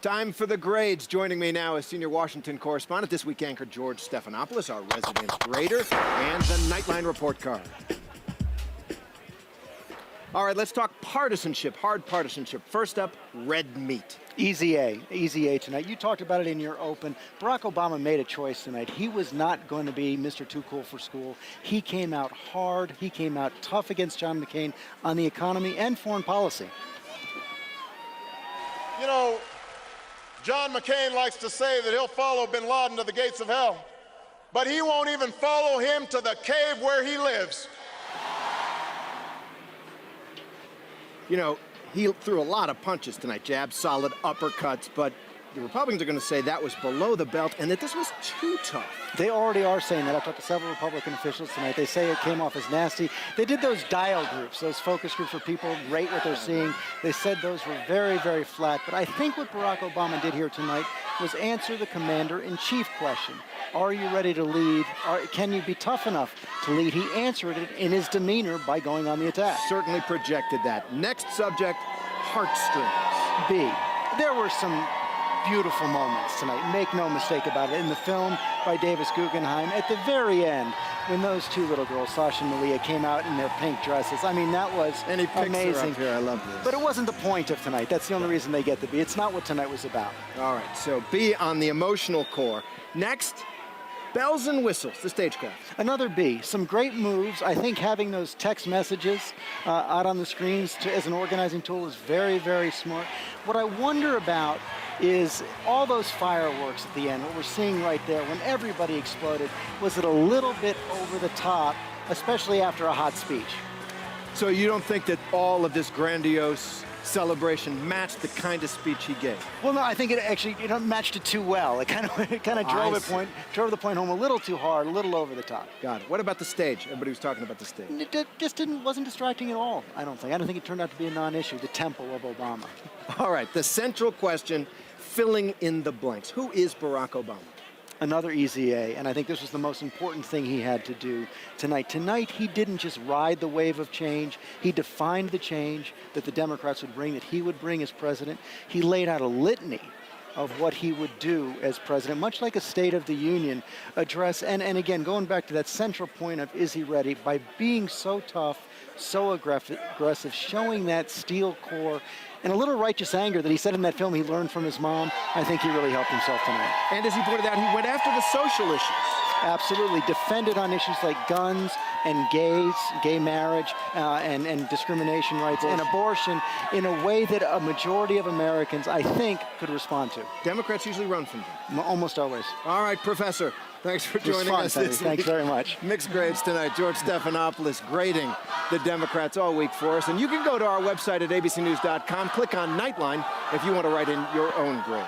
Time for the grades. Joining me now is senior Washington correspondent, This Week anchor George Stephanopoulos, our resident grader, and the Nightline report card. All right, let's talk partisanship, hard partisanship. First up, red meat. Easy A tonight. You talked about it in your open. Barack Obama made a choice tonight. He was not going to be Mr. Too Cool for School. He came out hard. He came out tough against John McCain on the economy and foreign policy. You know, John McCain likes to say that he'll follow bin Laden to the gates of hell, but he won't even follow him to the cave where he lives. You know, he threw a lot of punches tonight, jabs, solid uppercuts, but the Republicans are going to say that was below the belt and that this was too tough. They already are saying that. I've talked to several Republican officials tonight. They say it came off as nasty. They did those dial groups, those focus groups where people rate what they're seeing. They said those were very, very flat. But I think what Barack Obama did here tonight was answer the commander-in-chief question. Are you ready to lead? Can you be tough enough to lead? He answered it in his demeanor by going on the attack. Certainly projected that. Next subject, heartstrings. B. There were some beautiful moments tonight. Make no mistake about it. In the film by Davis Guggenheim, at the very end, when those two little girls, Sasha and Malia, came out in their pink dresses, I mean, that was amazing. Up here. I love this. But it wasn't the point of tonight. That's the only reason they get the B. It's not what tonight was about. All right, so B on the emotional core. Next, bells and whistles, the stagecraft. Another B. Some great moves. I think having those text messages out on the screens as an organizing tool is very, very smart. What I wonder about is all those fireworks at the end, what we're seeing right there, when everybody exploded, was it a little bit over the top, especially after a hot speech? So you don't think that all of this grandiose celebration matched the kind of speech he gave? Well, no, I think it actually matched it too well. It kind of drove the point home a little too hard, a little over the top. Got it. What about the stage? Everybody was talking about the stage. It just wasn't distracting at all, I don't think. I don't think it turned out to be a non-issue, the temple of Obama. All right, the central question, filling in the blanks. Who is Barack Obama? Another easy A, and I think this was the most important thing he had to do tonight. Tonight, he didn't just ride the wave of change. He defined the change that the Democrats would bring, that he would bring as president. He laid out a litany of what he would do as president, much like a State of the Union address. And again, going back to that central point of is he ready, by being so tough, so aggressive, showing that steel core, and a little righteous anger that he said in that film he learned from his mom, I think he really helped himself tonight. And as he pointed out, he went after the social issues. Absolutely. Defended on issues like guns and gays, gay marriage, and discrimination rights and abortion in a way that a majority of Americans, I think, could respond to. Democrats usually run from them. Almost always. All right, Professor. Thanks for joining us this week. Thanks very much. Mixed grades tonight. George Stephanopoulos grading the Democrats all week for us. And you can go to our website at abcnews.com, click on Nightline if you want to write in your own grades.